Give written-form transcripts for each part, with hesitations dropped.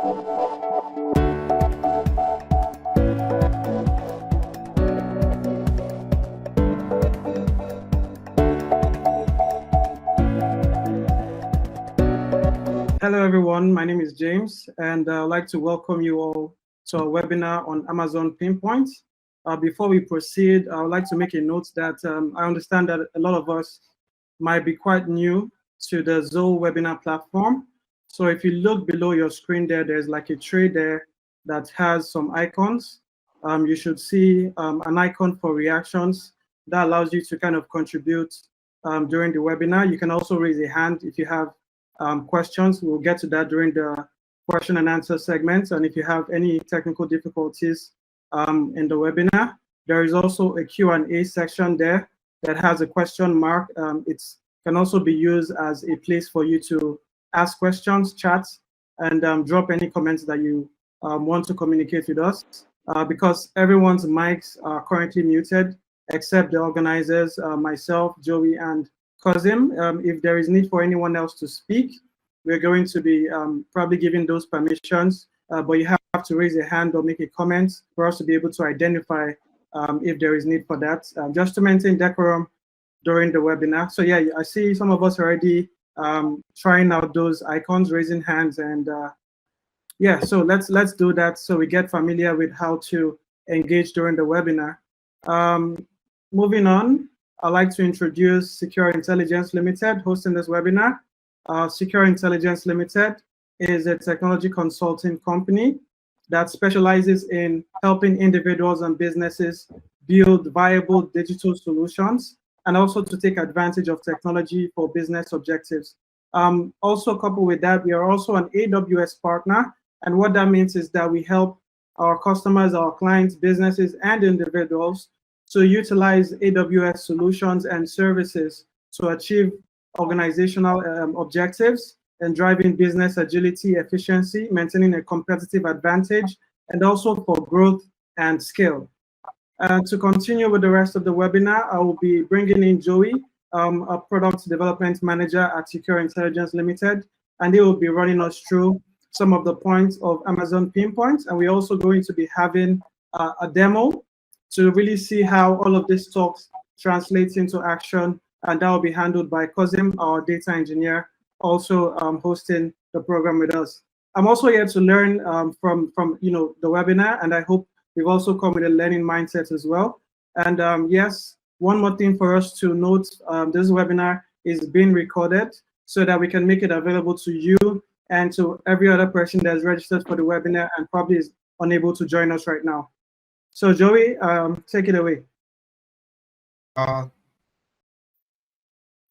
Hello, everyone. My name is James, and I'd like to welcome you all to our webinar on Amazon Pinpoint. Before we proceed, I would like to make a note that I understand that a lot of us might be quite new to the Zoe webinar platform. So if you look below your screen there, there's like a tray there that has some icons. You should see an icon for reactions that allows you to kind of contribute during the webinar. You can also raise a hand if you have questions. We'll get to that during the question and answer segment. And if you have any technical difficulties in the webinar, there is also a Q&A section there that has a question mark. It can also be used as a place for you to ask questions, chat, and drop any comments that you want to communicate with us. Because everyone's mics are currently muted, except the organizers, myself, Joey, and Kazim. If there is need for anyone else to speak, we're going to be probably giving those permissions, but you have to raise a hand or make a comment for us to be able to identify if there is need for that, just to maintain decorum during the webinar. So yeah, I see some of us already trying out those icons, raising hands, and yeah, so let's do that so we get familiar with how to engage during the webinar. Moving on, I'd like to introduce Secure Intelligence Limited hosting this webinar. Secure Intelligence Limited is a technology consulting company that specializes in helping individuals and businesses build viable digital solutions and also to take advantage of technology for business objectives. Also coupled with that, we are also an AWS partner. And what that means is that we help our customers, our clients, businesses, and individuals to utilize AWS solutions and services to achieve organizational objectives and driving business agility, efficiency, maintaining a competitive advantage, and also for growth and scale. To continue with the rest of the webinar, I will be bringing in Joey, a product development manager at Secure Intelligence Limited, and he will be running us through some of the points of Amazon Pinpoint. And we're also going to be having a demo to really see how all of this talks translates into action, and that will be handled by Kazim, our data engineer, also hosting the program with us. I'm also here to learn from the webinar, and I hope we've also come with a learning mindset as well. And yes, one more thing for us to note, this webinar is being recorded so that we can make it available to you and to every other person that's registered for the webinar and probably is unable to join us right now. So Joey, take it away.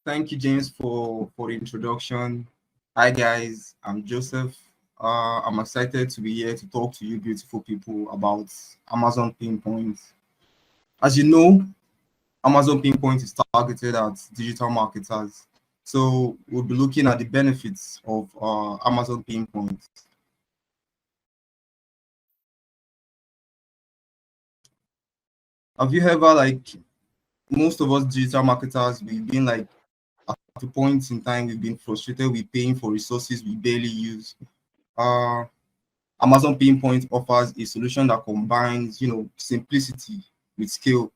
Thank you, James, for the introduction. Hi, guys. I'm Joseph. I'm excited to be here to talk to you beautiful people about Amazon Pinpoint. As you know, Amazon Pinpoint is targeted at digital marketers. So we'll be looking at the benefits of Amazon Pinpoint. Have you ever, like most of us digital marketers, we've been like at the point in time we've been frustrated with paying for resources we barely use. Amazon Pinpoint offers a solution that combines, simplicity with scale.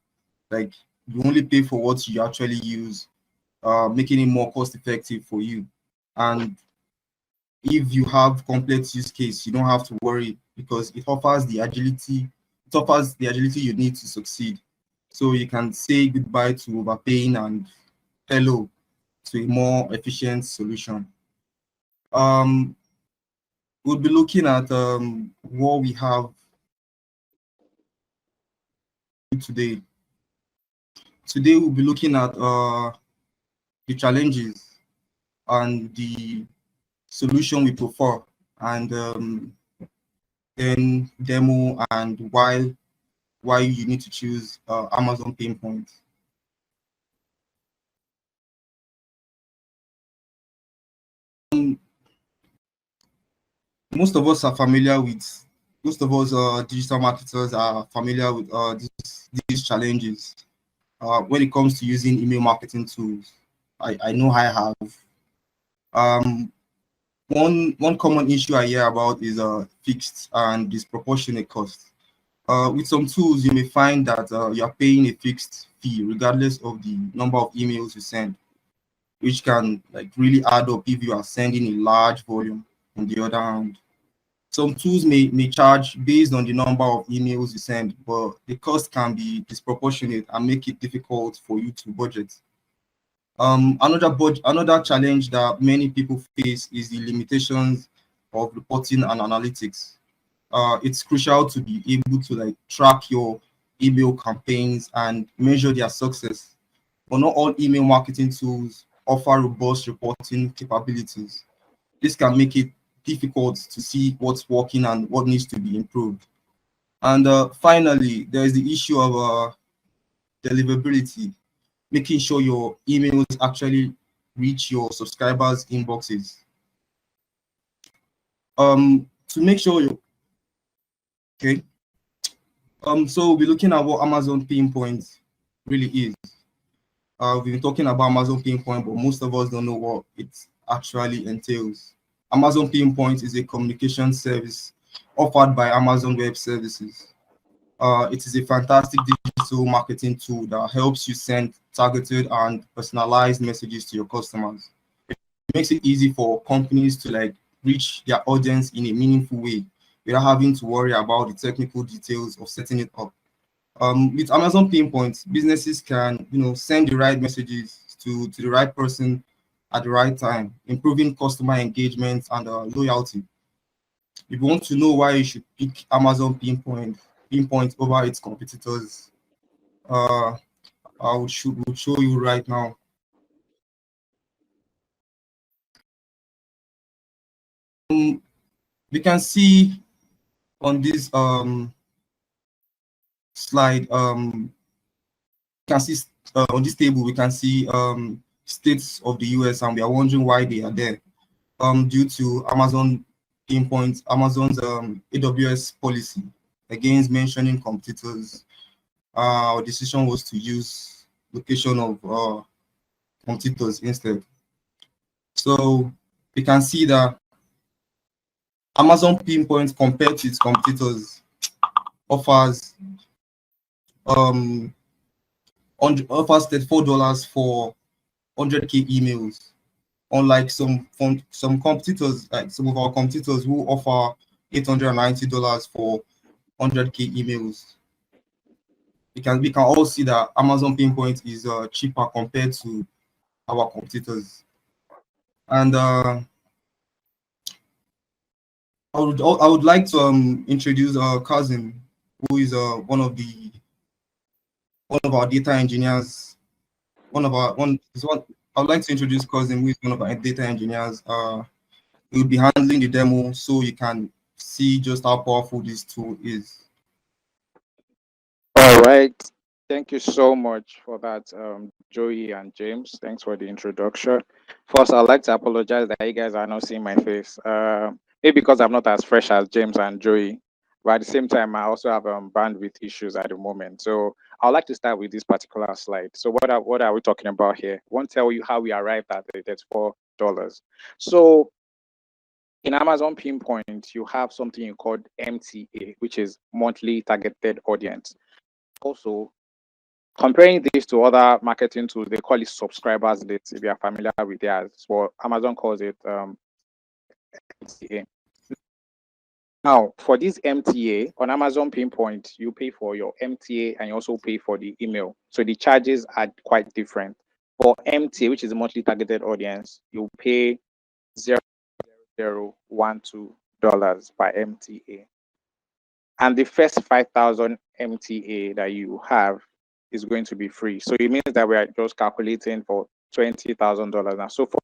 Like you only pay for what you actually use, making it more cost effective for you. And if you have complex use case, you don't have to worry because it offers the agility. It offers the agility you need to succeed. So you can say goodbye to overpaying and hello to a more efficient solution. We'll be looking at what we have today. Today we'll be looking at the challenges and the solution we prefer, and then demo and why you need to choose Amazon Pinpoint. Most of us digital marketers are familiar with these challenges. When it comes to using email marketing tools, I know I have. One common issue I hear about is fixed and disproportionate cost. With some tools, you may find that you are paying a fixed fee regardless of the number of emails you send, which can like really add up if you are sending a large volume. On the other hand, some tools may charge based on the number of emails you send, but the cost can be disproportionate and make it difficult for you to budget. Another challenge that many people face is the limitations of reporting and analytics. It's crucial to be able to like track your email campaigns and measure their success. But not all email marketing tools offer robust reporting capabilities. This can make it difficult to see what's working and what needs to be improved. And finally, there is the issue of deliverability, making sure your emails actually reach your subscribers' inboxes. To make sure you okay. So we'll be looking at what Amazon Pinpoint really is. We've been talking about Amazon Pinpoint, but most of us don't know what it actually entails. Amazon Pinpoint is a communication service offered by Amazon Web Services. It is a fantastic digital marketing tool that helps you send targeted and personalized messages to your customers. It makes it easy for companies to like reach their audience in a meaningful way without having to worry about the technical details of setting it up. With Amazon Pinpoint, businesses can send the right messages to the right person at the right time, improving customer engagement and loyalty. If you want to know why you should pick Amazon Pinpoint over its competitors, uh, would show you right now. We can see on this slide, can see on this table, we can see states of the US, and we are wondering why they are there. Due to Amazon's AWS policy against mentioning competitors. Our decision was to use location of competitors instead. So we can see that Amazon Pinpoint compared to its competitors offers offers $34 for 100K emails, unlike some competitors, like some of our competitors who offer $890 for 100K emails. We can all see that Amazon Pinpoint is cheaper compared to our competitors. And I would like to introduce our cousin, who is one of our data engineers. I would like to introduce cousin, who is one of our data engineers. He will be handling the demo, so you can see just how powerful this tool is. All right. Thank you so much for that, Joey and James. Thanks for the introduction. First, I'd like to apologize that you guys are not seeing my face. Maybe because I'm not as fresh as James and Joey, but at the same time, I also have bandwidth issues at the moment. So I'd like to start with this particular slide. So what are we talking about here? I want to tell you how we arrived at the $34. So in Amazon Pinpoint, you have something called MTA, which is monthly targeted audience. Also, comparing this to other marketing tools, they call it subscribers list, if you are familiar with theirs. Well, Amazon calls it MTA. Now, for this MTA on Amazon Pinpoint, you pay for your MTA and you also pay for the email. So the charges are quite different. For MTA, which is a monthly targeted audience, you pay $0.0012 per MTA. And the first 5,000 MTA that you have is going to be free. So it means that we are just calculating for $20,000 now. So for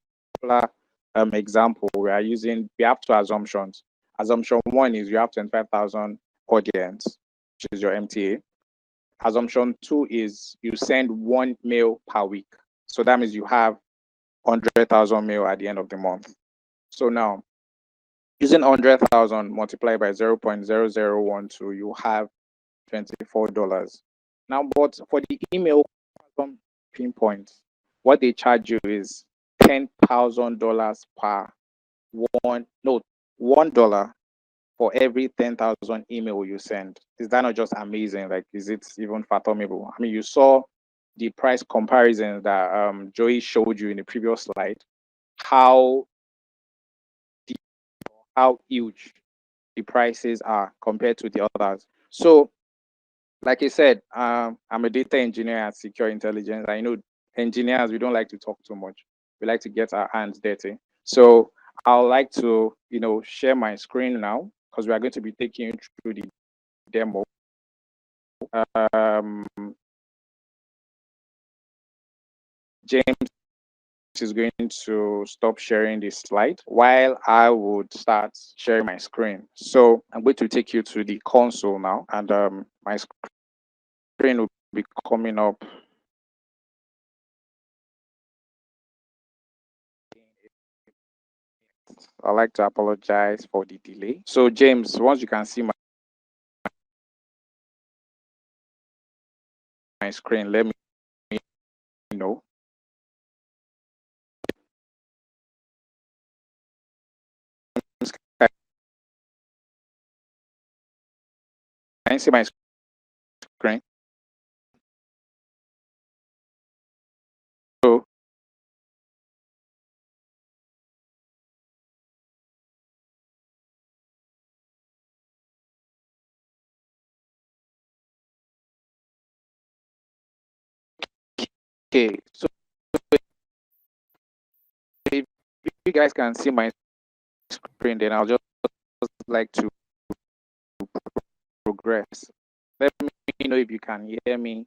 example, we have two assumptions. Assumption one is you have 25,000 audience, which is your MTA. Assumption two is you send one mail per week. So that means you have 100,000 mail at the end of the month. So now, using 100,000 multiplied by 0.0012, you have $24. Now, but for the email Pinpoint, what they charge you is $10,000 per $1 for every 10,000 email you send. Is that not just amazing? Like, is it even fathomable? I mean, you saw the price comparison that Joey showed you in the previous slide, how huge the prices are compared to the others. So, like I said, I'm a data engineer at Secure Intelligence. I know engineers, we don't like to talk too much. We like to get our hands dirty. So I'd like to, share my screen now because we are going to be taking you through the demo. James is going to stop sharing this slide while I would start sharing my screen. So I'm going to take you to the console now, and my screen will be coming up. I'd like to apologize for the delay. So James, once you can see my screen, let me know. Can you see my screen? So okay, so if you guys can see my screen, then I'll just like to progress. Let me know if you can hear me,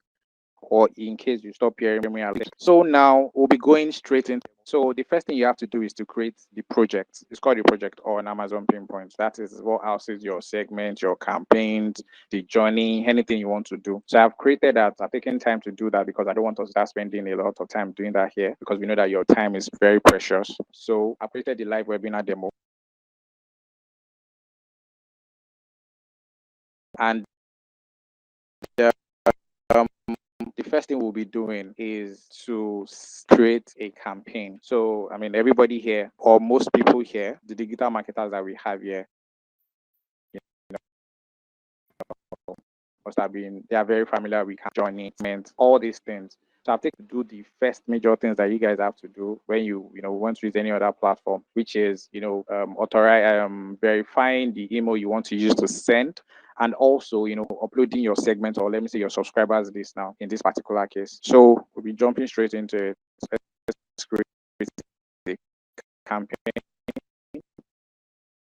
or in case you stop hearing me. So now we'll be going straight into. So the first thing you have to do is to create the project. It's called the project on Amazon Pinpoint. That is what houses your segment, your campaigns, the journey, anything you want to do. So I've created that. I've taken time to do that because I don't want us to start spending a lot of time doing that here, because we know that your time is very precious. So I created the live webinar demo. And the first thing we'll be doing is to create a campaign. So, I mean, everybody here, or most people here, the digital marketers that we have here, must have been, they are very familiar with joining, all these things. So I've taken to do the first major things that you guys have to do when you want to use any other platform, which is verifying the email you want to use to send, and also uploading your segment, or let me say your subscribers list now in this particular case. So we'll be jumping straight into it. Let's create the campaign.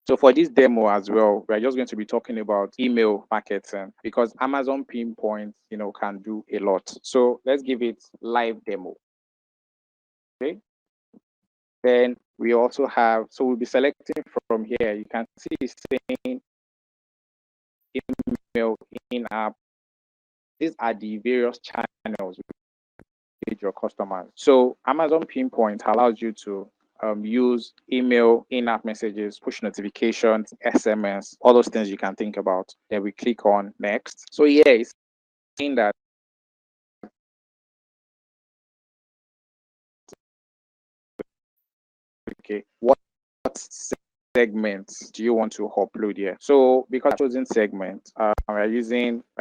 So for this demo as well, we're just going to be talking about email marketing, because Amazon Pinpoint, can do a lot. So let's give it live demo. Okay. Then we also have, so we'll be selecting from here. You can see it's saying email in-app. These are the various channels with your customers. So Amazon Pinpoint allows you to use email, in-app messages, push notifications, SMS, all those things you can think about. Then we click on next. So yeah, it's saying that okay, what segments do you want to upload here? So because I'm choosing segment, we're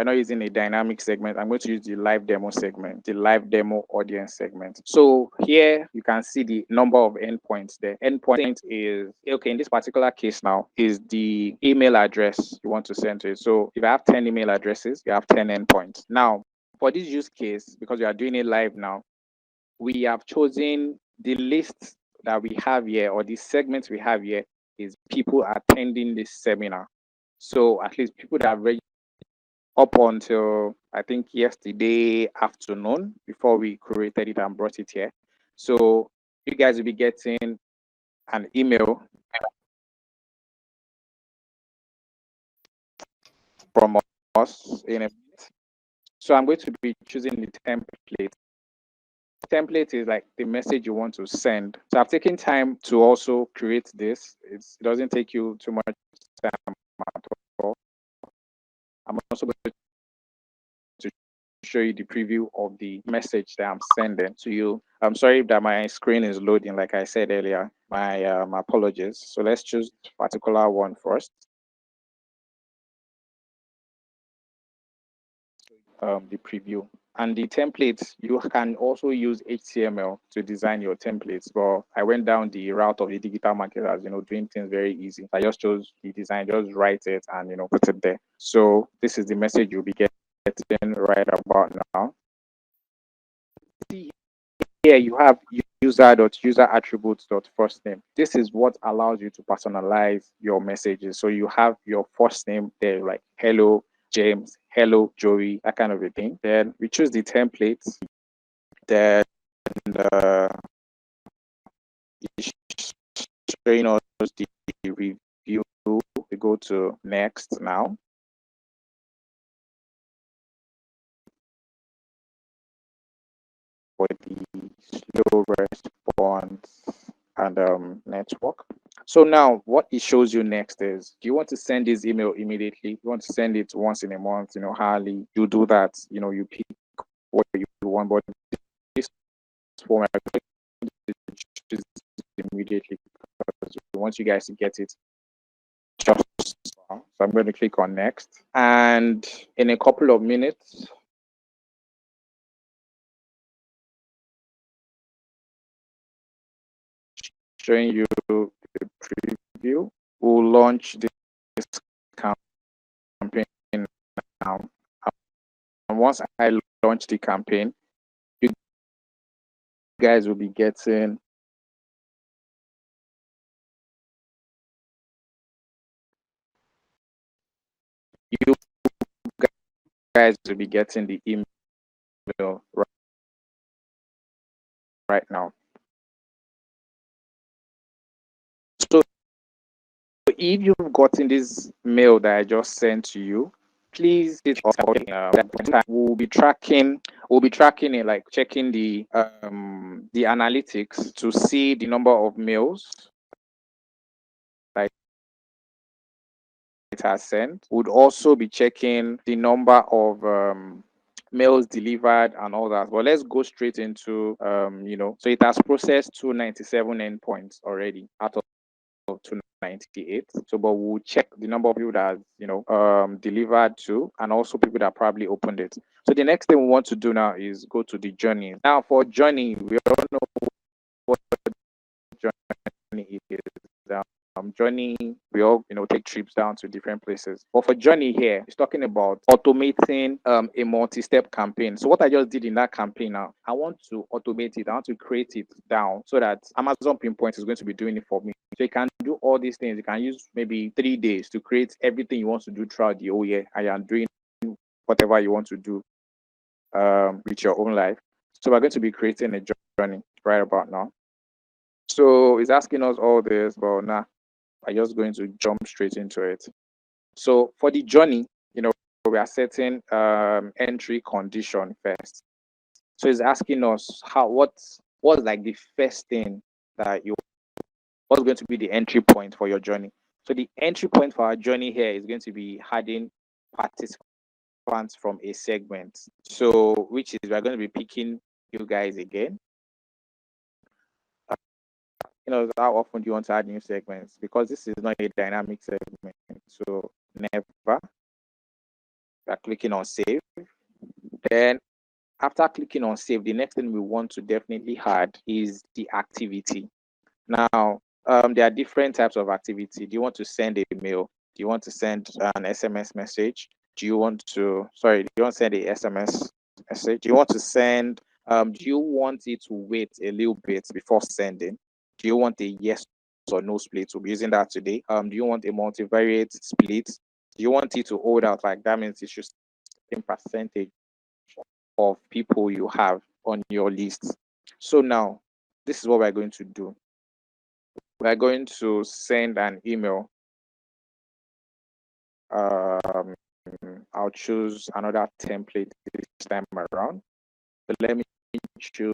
not using a dynamic segment. I'm going to use the live demo segment, the live demo audience segment. So here you can see the number of endpoints there. Endpoint is, okay, in this particular case now, is the email address you want to send to it. So if I have 10 email addresses, you have 10 endpoints. Now, for this use case, because we are doing it live now, we have chosen the list that we have here, or the segments we have here, is people attending this seminar. So at least people that are ready up until I think yesterday afternoon, before we created it and brought it here. So you guys will be getting an email from us in a minute. So I'm going to be choosing the template. Template is like the message you want to send. So I've taken time to also create this. It doesn't take you too much time at all. I'm also going to show you the preview of the message that I'm sending to you. I'm sorry that my screen is loading, like I said earlier. My apologies. So let's choose this particular one first. The preview and the templates. You can also use HTML to design your templates, but I went down the route of the digital marketers, doing things very easy. I just chose the design, just write it and put it there. So this is the message you'll be getting right about now. Here you have user.user-attributes.firstname. This is what allows you to personalize your messages. So you have your first name there, like hello James, hello Joey, that kind of a thing. Then we choose the templates. Then it's showing us the review. We go to next now. For the slow response and network. So now what it shows you next is, do you want to send this email immediately? You want to send it once in a month, hourly, you do that, you pick what you want, but this form is immediately because we want you guys to get it just now. So I'm going to click on next, and in a couple of minutes, showing you the preview. We'll launch this campaign now. And once I launch the campaign, you guys will be getting the email right now. So if you've gotten this mail that I just sent to you, please we'll be tracking it, like checking the analytics to see the number of mails that it has sent. Would also be checking the number of mails delivered and all that. But let's go straight into so it has processed 297 endpoints already out of 298. So but we'll check the number of people that delivered to, and also people that probably opened it. So the next thing we want to do now is go to the journey. Now for journey, we all know what journey is. Journey, we all take trips down to different places, but for journey here, it's talking about automating a multi-step campaign. So what I just did in that campaign, now I want to automate it. I want to create it down so that Amazon Pinpoint is going to be doing it for me. So you can do all these things. You can use maybe 3 days to create everything you want to do throughout the whole year, and you're doing whatever you want to do with your own life. So we're going to be creating a journey right about now. So it's asking us all this, but now I'm just going to jump straight into it. So for the journey, we are setting entry condition first. So it's asking us what's like the first thing that what's going to be the entry point for your journey. So the entry point for our journey here is going to be adding participants from a segment. So which is, we're going to be picking you guys again. How often do you want to add new segments? Because this is not a dynamic segment. So never. We are clicking on save. Then after clicking on save, the next thing we want to definitely add is the activity. Now, there are different types of activity. Do you want to send a mail? Do you want to send an SMS message? Do you want to send a SMS message? Do you want to send, do you want it to wait a little bit before sending? Do you want a yes or no split? We'll be using that today. Do you want a multivariate split? Do you want it to hold out? Like that means it should in percentage of people you have on your list. So now, this is what we're going to do. We're going to send an email. I'll choose another template this time around. But let me choose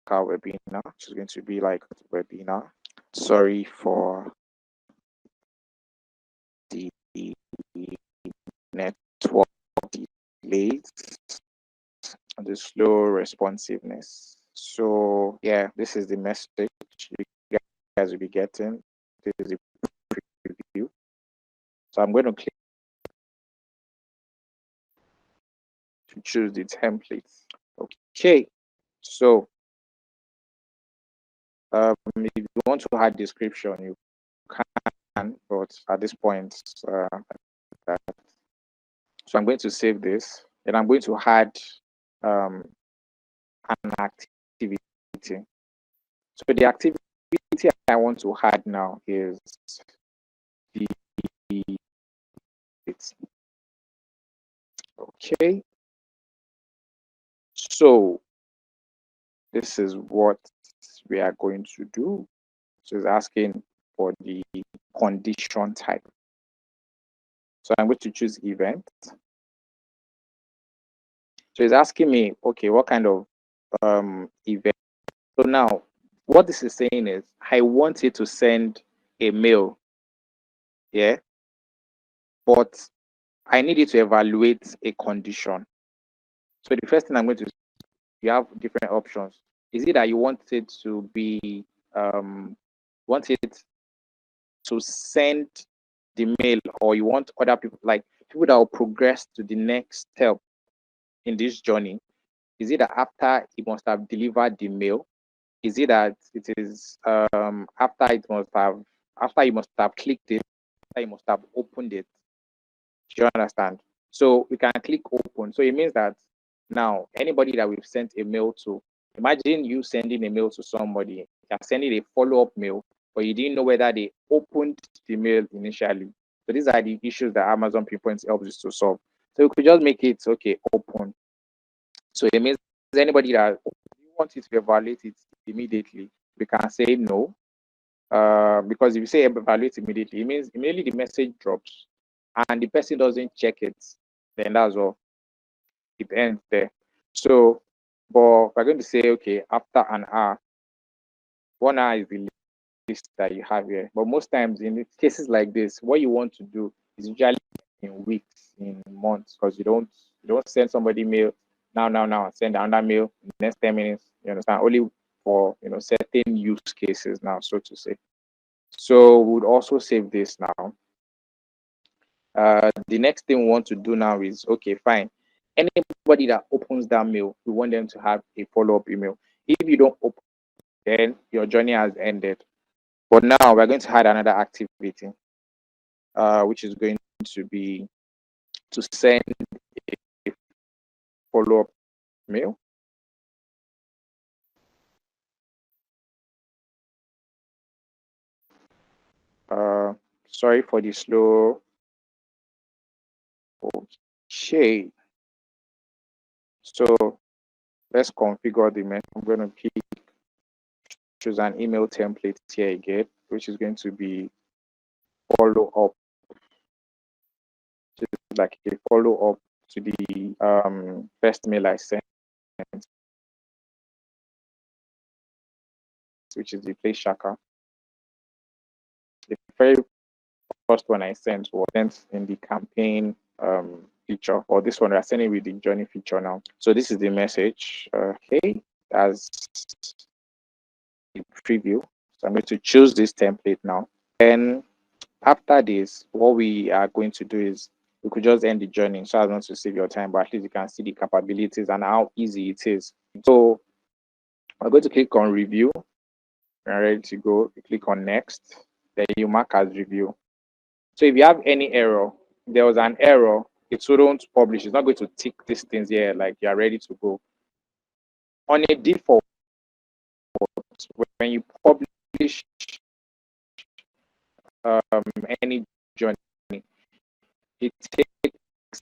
webinar, which is going to be like webinar. Sorry for the network delays, the slow responsiveness. So yeah, this is the message you guys will be getting. This is a preview. So I'm going to click to choose the template. Okay, so if you want to add description, you can, but at this point, so I'm going to save this, and I'm going to add an activity. So the activity I want to add now is the okay. So this is what we are going to do. So it's asking for the condition type. So I'm going to choose event. So it's asking me, okay, what kind of event? So now what this is saying is I want it to send a mail. Yeah. But I need it to evaluate a condition. So the first thing I'm going to do, you have different options. Is it that you want it to be want it to send the mail, or you want other people, like people that will progress to the next step in this journey? Is it that after it must have delivered the mail? Is it that it is after you must have clicked it, after you must have opened it? Do you understand? So we can click open. So it means that now anybody that we've sent a mail to, imagine you sending a mail to somebody, you're sending a follow-up mail, but you didn't know whether they opened the mail initially. So these are the issues that Amazon Pinpoint helps us to solve. So we could just make it okay, open. So it means anybody that you want it to evaluate it immediately, we can say no. Because if you say evaluate immediately, it means immediately the message drops and the person doesn't check it, then that's all. It ends there. So, but we're going to say, okay, after an hour, 1 hour is the list that you have here. But most times in cases like this, what you want to do is usually in weeks, in months, because you don't send somebody mail now, send another mail in the next 10 minutes. You understand? Only for certain use cases now, so to say. So we would also save this now. The next thing we want to do now is, okay, fine. Anybody that opens that mail, we want them to have a follow-up email. If you don't open, then your journey has ended. But now we're going to add another activity, which is going to be to send a follow-up mail. Sorry for the slow. Okay. So let's configure the mail. I'm going to choose an email template here again, which is going to be follow-up. Like a follow-up to the first mail I sent, which is the place shaka. The very first one I sent was sent in the campaign feature, or this one we're sending with the journey feature now. So this is the message. Hey, as a preview. So I'm going to choose this template now. And after this, what we are going to do is we could just end the journey so as not to save your time, but at least you can see the capabilities and how easy it is. So I'm going to click on review. We're ready to go. You click on next, then you mark as review. So if you have any error, there was an error, it wouldn't publish. It's not going to tick these things here like you are ready to go. On a default, when you publish any journey, it takes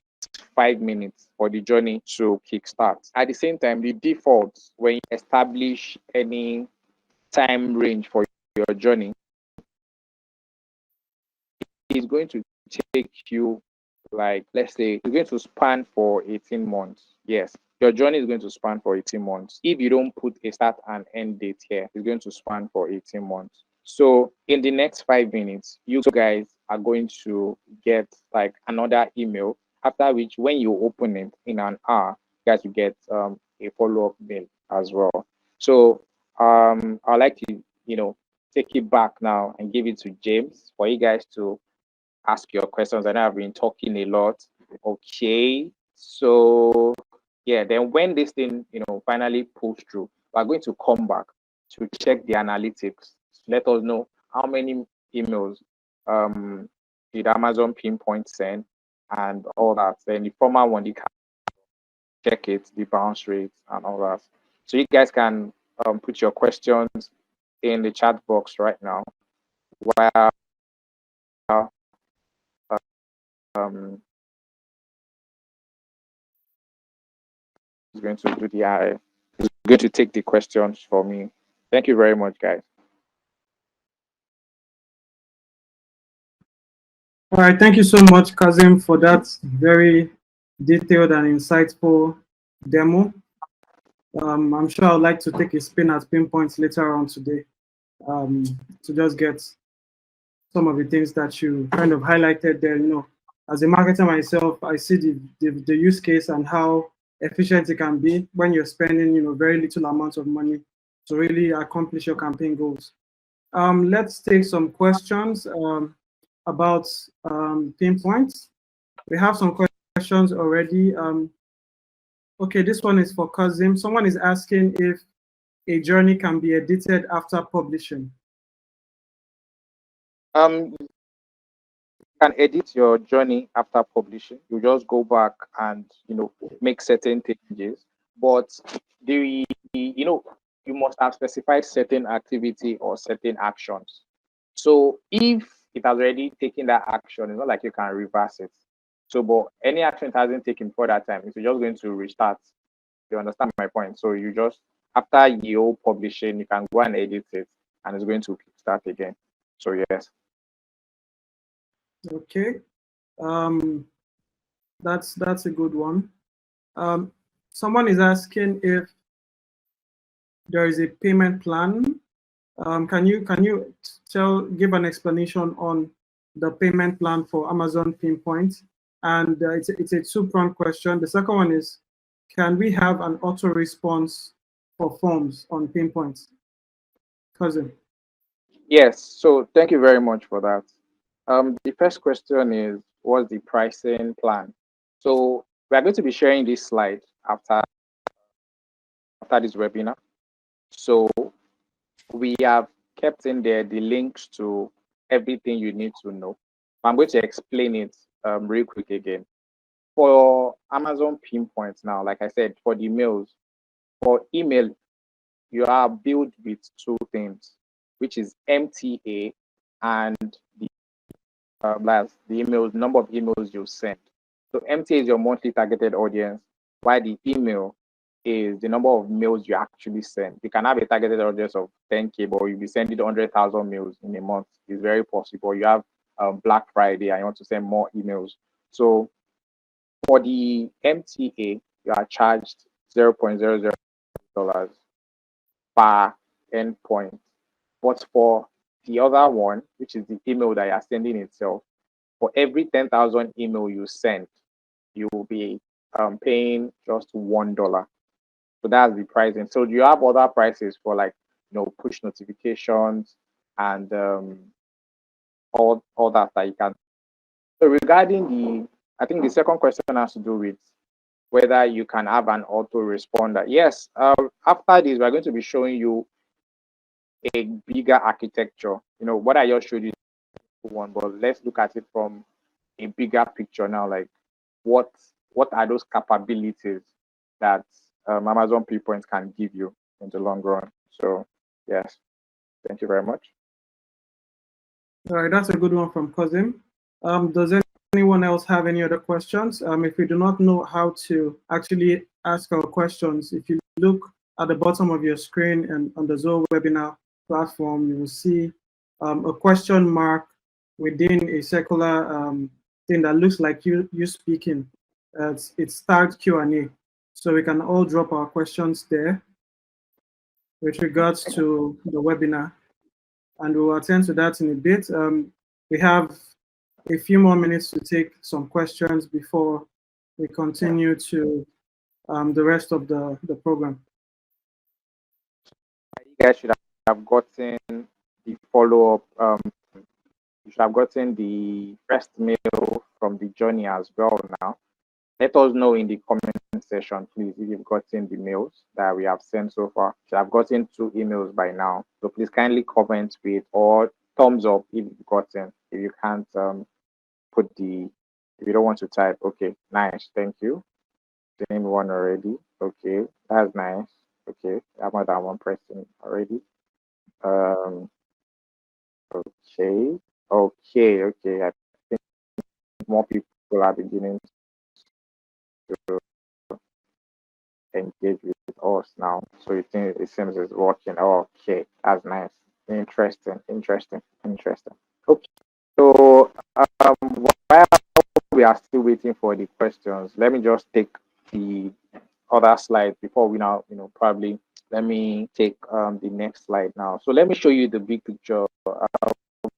5 minutes for the journey to kickstart. At the same time, the default, when you establish any time range for your journey, is going to take you, like, let's say it's going to span for 18 months. Yes, your journey is going to span for 18 months. If you don't put a start and end date here, it's going to span for 18 months. So in the next 5 minutes, you guys are going to get like another email, After which, when you open it in an hour, you guys will get a follow-up mail as well. So I'd like to, take it back now and give it to James for you guys to ask your questions. I know I've been talking a lot. Okay. So yeah, then when this thing, finally pulls through, we're going to come back to check the analytics. Let us know how many emails did Amazon Pinpoint send and all that. Then the former one, you can check it, the bounce rates and all that. So you guys can put your questions in the chat box right now while is going to do the is going to take the questions for me. Thank you very much, guys. All right, thank you so much, Kazim, for that very detailed and insightful demo. I'm sure I'd like to take a spin at Pinpoint later on today to just get some of the things that you kind of highlighted there. As a marketer myself, I see the use case and how efficient it can be when you're spending, very little amount of money to really accomplish your campaign goals. Let's take some questions about Pinpoint. We have some questions already. Okay, this one is for Kazim. Someone is asking if a journey can be edited after publishing. You can edit your journey after publishing. You just go back and make certain changes, but you must have specified certain activity or certain actions. So if it has already taken that action, it's not like you can reverse it. So, but any action it hasn't taken for that time, it's just going to restart. You understand my point? So you just, after your publishing, you can go and edit it and it's going to start again. So yes. Okay. That's a good one. Someone is asking if there is a payment plan. Can you give an explanation on the payment plan for Amazon Pinpoint? And it's a two-pronged question. The second one is, can we have an auto response for forms on Pinpoint? Cousin. Yes. So thank you very much for that. The first question is, what's the pricing plan? So we are going to be sharing this slide after this webinar. So we have kept in there the links to everything you need to know. I'm going to explain it real quick again. For Amazon Pinpoint now, like I said, for the mails, for email, you are billed with two things, which is MTA and the emails, number of emails you send. So MTA is your monthly targeted audience, while the email is the number of mails you actually send. You can have a targeted audience of 10K, but you'll be sending 100,000 mails in a month. It's very possible. You have Black Friday and you want to send more emails. So for the MTA, you are charged $0.00 per endpoint. But for the other one, which is the email that you are sending itself, for every 10,000 email you send, you will be paying just $1. So that's the pricing. So you have other prices for push notifications and all that you can. So regarding I think the second question has to do with whether you can have an autoresponder. Yes. After this, we're going to be showing you a bigger architecture. What I just showed you one, but let's look at it from a bigger picture now. Like what are those capabilities that Amazon Pinpoint can give you in the long run? So yes, thank you very much. All right, that's a good one from Kazim. Does anyone else have any other questions? If you do not know how to actually ask our questions, if you look at the bottom of your screen and on the Zoom webinar platform, you will see a question mark within a circular thing that looks like you speaking. It's start Q&A. So we can all drop our questions there with regards to the webinar, and we'll attend to that in a bit. We have a few more minutes to take some questions before we continue to the rest of the program. You guys should have gotten the follow-up. You should have gotten the first mail from the journey as well now. Let us know in the comment section, please, if you've gotten the mails that we have sent so far. You should have gotten 2 emails by now. So please kindly comment with or thumbs up if you've gotten. If you can't if you don't want to type, okay, nice, thank you. Same one already. Okay, that's nice. Okay, I have more than one person already. Okay, okay. I think more people are beginning to engage with us now. So it seems it's working. Okay, that's nice. Interesting. Okay. So while we are still waiting for the questions, let me just take the other slide before we now, probably let me take the next slide now. So let me show you the big picture.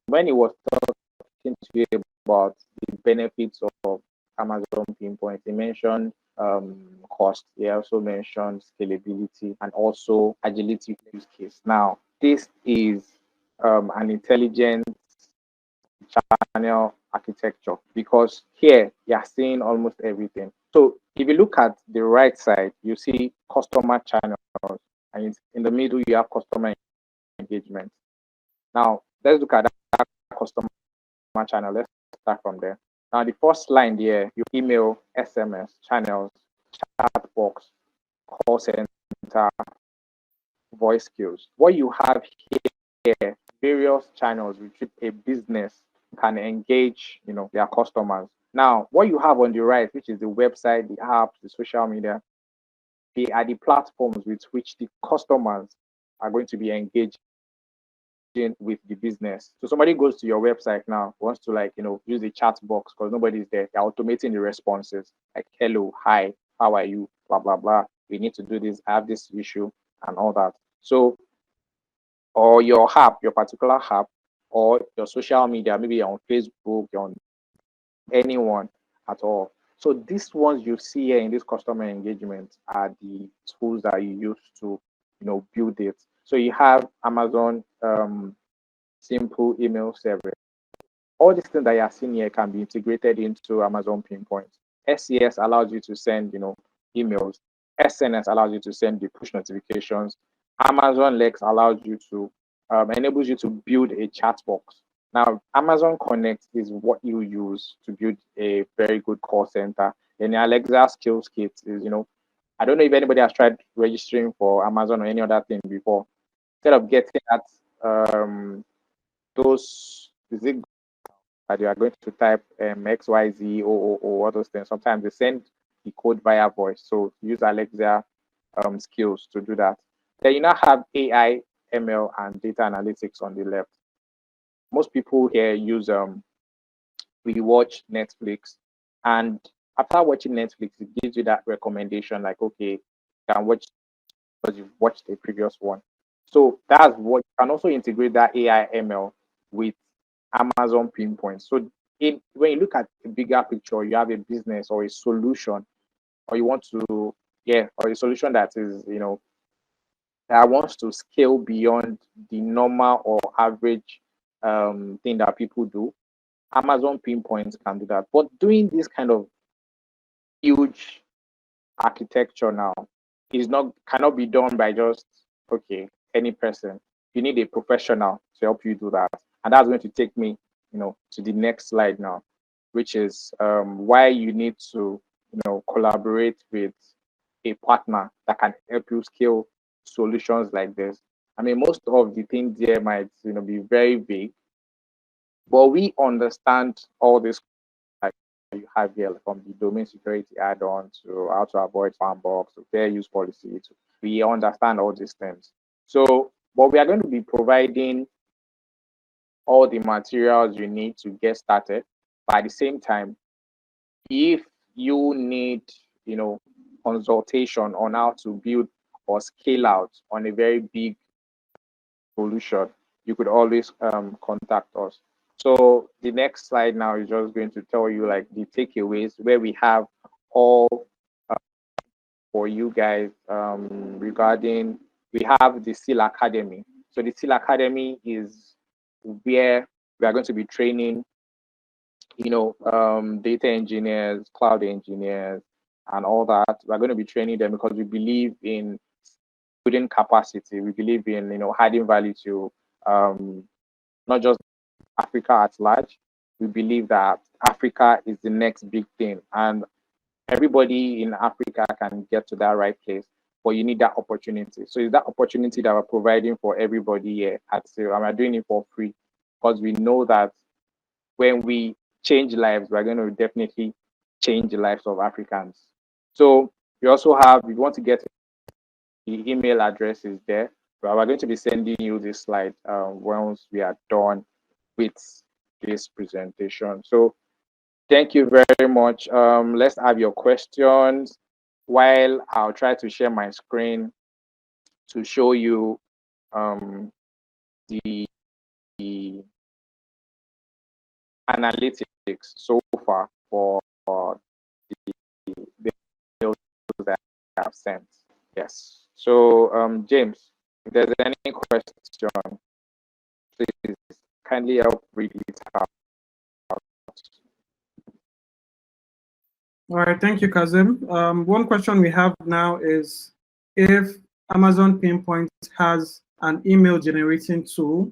When he was talking to you about the benefits of Amazon Pinpoint, he mentioned cost. He also mentioned scalability and also agility use case. Now, this is an intelligent channel architecture because here you are seeing almost everything. So if you look at the right side, you see customer channels, and in the middle you have customer engagement. Now let's look at that customer channel. Let's start from there. Now the first line there, your email, SMS channels, chat box, call center, voice queues. What you have here, various channels which a business can engage, their customers. Now, what you have on the right, which is the website, the apps, the social media, they are the platforms with which the customers are going to be engaging with the business. So somebody goes to your website now, wants to use the chat box because nobody's there. They're automating the responses like hello, hi, how are you, blah blah blah. We need to do this, I have this issue, and all that. So, or your app, your particular app, or your social media, maybe you're on Facebook, you're on anyone at all. So these ones you see here in this customer engagement are the tools that you use to, build it. So you have Amazon simple email service. All these things that you are seeing here can be integrated into Amazon Pinpoint. SES allows you to send, emails. SNS allows you to send the push notifications. Amazon Lex allows you to enables you to build a chat box. Now, Amazon Connect is what you use to build a very good call center. And Alexa Skills Kit is, I don't know if anybody has tried registering for Amazon or any other thing before. Instead of getting at those, is it that you are going to type XYZ or all those things, sometimes they send the code via voice. So use Alexa skills to do that. Then you now have AI, ML, and data analytics on the left. Most people here use we watch Netflix, and after watching Netflix, it gives you that recommendation like, okay, you can watch because you've watched the previous one. So that's what you can also integrate that AI ML with Amazon Pinpoint. So when you look at the bigger picture, you have a business or a solution, or you want to, or a solution that is, that wants to scale beyond the normal or average thing that people do. Amazon Pinpoint can do that. But doing this kind of huge architecture now cannot be done by just any person. You need a professional to help you do that. And that's going to take me, to the next slide now, which is why you need to, collaborate with a partner that can help you scale solutions like this. I mean, most of the things there might, be very big, but we understand all this like you have here, from the domain security add-on to how to avoid sandbox to fair use policy. We understand all these things. So, but we are going to be providing all the materials you need to get started. But at the same time, if you need, consultation on how to build or scale out on a very big solution, you could always contact us. So the next slide now is just going to tell you like the takeaways where we have all for you guys regarding, we have the SEAL Academy. So the SEAL Academy is where we are going to be training, data engineers, cloud engineers, and all that. We're going to be training them because we believe in building capacity. We believe in, adding value to not just Africa at large. We believe that Africa is the next big thing, and everybody in Africa can get to that right place, but you need that opportunity. So it's that opportunity that we're providing for everybody here at SEAL, and we're doing it for free because we know that when we change lives, we're going to definitely change the lives of Africans. So we also have, if you want to get the email address is there. But we're going to be sending you this slide once we are done with this presentation. So thank you very much. Let's have your questions while I'll try to share my screen to show you the analytics so far for the mails that I have sent. Yes. So, James, if there's any question, please kindly help read it out. All right, thank you, Kazim. One question we have now is if Amazon Pinpoint has an email generating tool,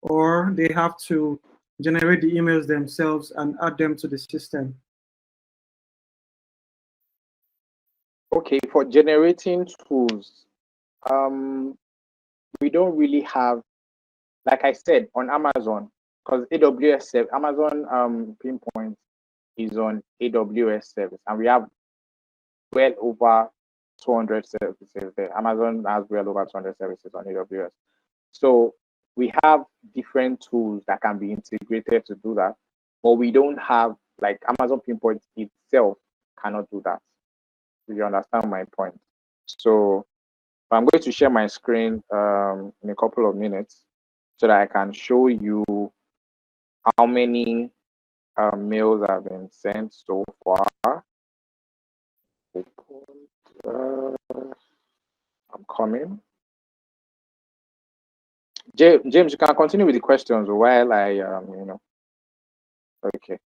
or they have to generate the emails themselves and add them to the system. Okay, for generating tools, we don't really have, like I said, on Amazon, because AWS, Amazon Pinpoint is on AWS service, and we have well over 200 services there. Amazon has well over 200 services on AWS. So we have different tools that can be integrated to do that, but we don't have, like Amazon Pinpoint itself cannot do that. Do you understand my point? So I'm going to share my screen in a couple of minutes so that I can show you how many mails have been sent so far. I'm coming. James, you can continue with the questions while I, okay.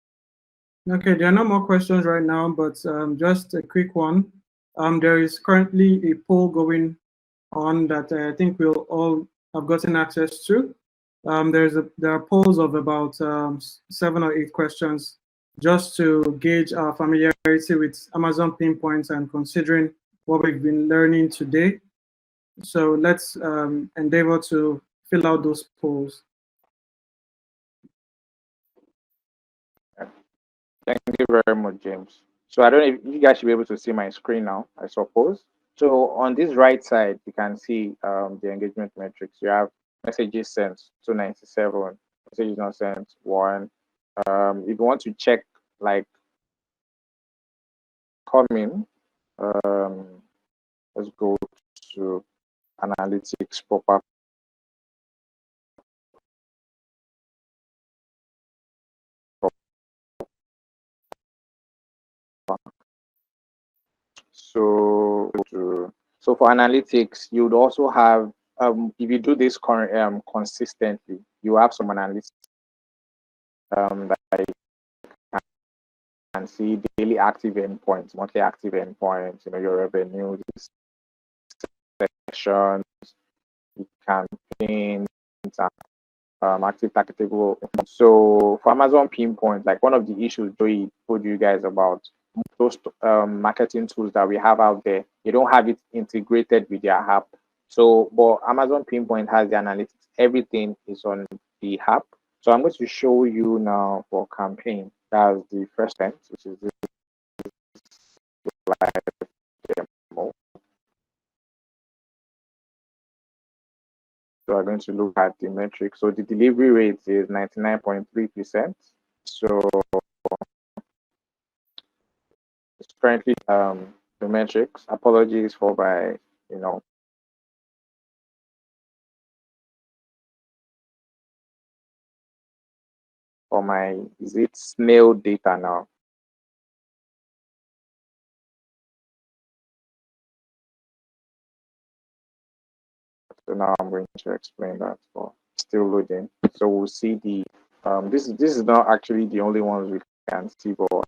Okay, there are no more questions right now, but just a quick one. There is currently a poll going on that I think we'll all have gotten access to. There are polls of about 7 or 8 questions just to gauge our familiarity with Amazon Pinpoint and considering what we've been learning today. So let's endeavor to fill out those polls. Thank you very much, James. So I don't know if you guys should be able to see my screen now, I suppose. So on this right side, you can see the engagement metrics. You have messages sent, 297, messages not sent, 1. If you want to check like coming, let's go to analytics proper. So for analytics, you would also have, if you do this consistently, you have some analytics that you can see daily active endpoints, monthly active endpoints, your revenue, sessions, campaigns, active targetable. So for Amazon Pinpoint, like one of the issues Joey told you guys about, those marketing tools that we have out there, you don't have it integrated with your app. So, but Amazon Pinpoint has the analytics. Everything is on the app. So I'm going to show you now for campaign. That's the first time, which is this live demo. So we're going to look at the metric. So the delivery rate is 99.3%. So it's currently the metrics. Apologies for my, for my, is it snail data now? So now I'm going to explain that for still loading. So we'll see the this is not actually the only ones we can see, but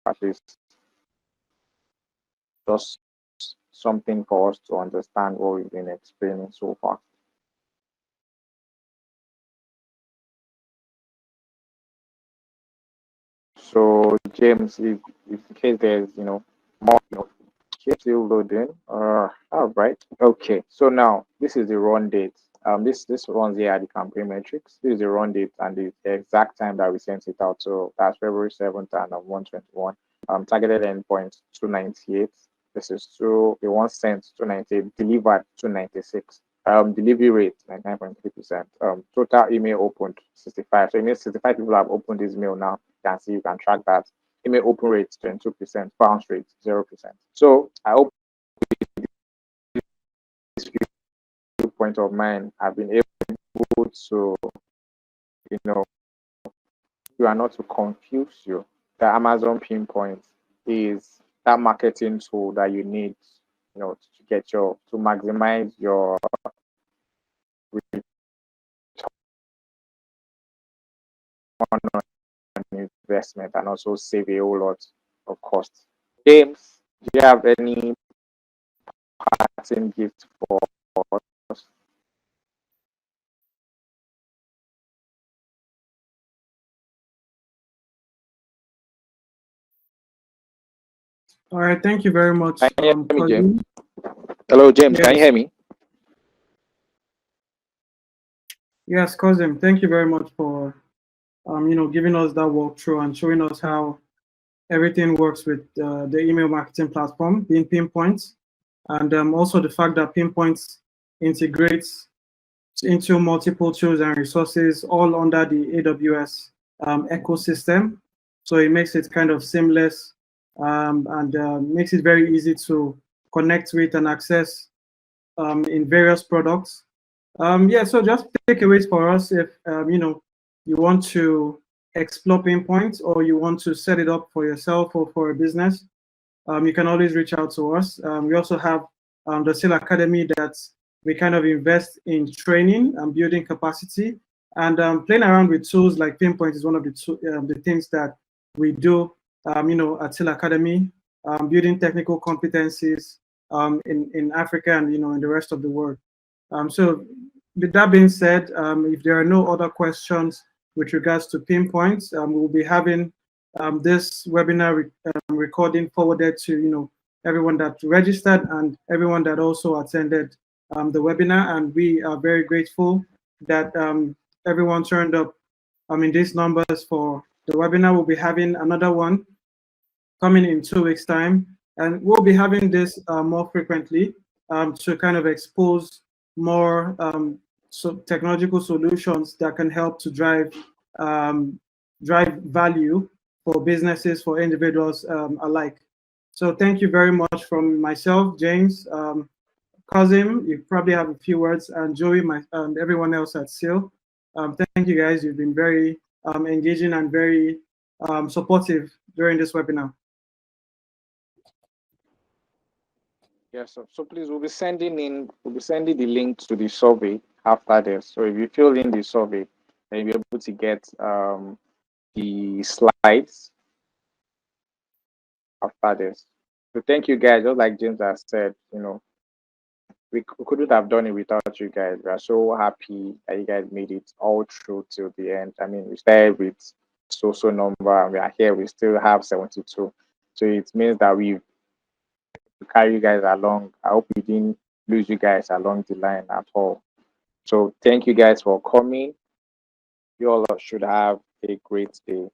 at least just something for us to understand what we've been explaining so far. So James, if in case there's more, still loading. All right. Okay. So now this is the run date. This runs here at the campaign metrics. This is the run date and the exact time that we sent it out. So that's February 7th and 121. Targeted endpoint 298. This is the one sent 298, delivered 296. Delivery rate 99.3%. Total email opened 65. So it means 65 people have opened this mail now. You can see, you can track that. Email open rate 22%, bounce rate 0%. So I hope this viewpoint of mine have been able to, you are not to confuse you. The Amazon Pinpoint is that marketing tool that you need, to get to maximize your return on investment and also save a whole lot of costs. James, do you have any parting gift for us? All right, thank you very much. Can you hear me, James? Hello, James. Yes. Can you hear me? Yes, cousin. Thank you very much for giving us that walkthrough and showing us how everything works with the email marketing platform being Pinpoint, and also the fact that Pinpoint integrates into multiple tools and resources all under the AWS ecosystem. So it makes it kind of seamless and makes it very easy to connect with and access in various products. Yeah, so just takeaways for us if you want to explore Pinpoint or you want to set it up for yourself or for a business, you can always reach out to us. We also have the Sale Academy that we kind of invest in training and building capacity, and playing around with tools like Pinpoint is one of the things that we do. At Sale Academy, building technical competencies in Africa and in the rest of the world. So with that being said, if there are no other questions with regards to Pinpoint, we'll be having this webinar recording forwarded to everyone that registered and everyone that also attended the webinar, and we are very grateful that everyone turned up in these numbers for the webinar. We'll be having another one coming in 2 weeks' time, and we'll be having this more frequently to kind of expose more technological solutions that can help to drive value for businesses, for individuals alike. So thank you very much from myself, James, Kazim. You probably have a few words, and Joey, and everyone else at SEAL. Thank you guys. You've been very engaging and very supportive during this webinar. Yes, so please, we'll be sending the link to the survey after this. So if you fill in the survey, then you'll be able to get the slides after this. So thank you guys. Just like James has said, we couldn't have done it without you guys. We are so happy that you guys made it all through till the end. I mean, we started with so number, and we are here. We still have 72. So it means that we've carry you guys along. I hope we didn't lose you guys along the line at all. So thank you guys for coming. You all should have a great day.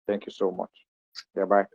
Thank you so much. Yeah, bye.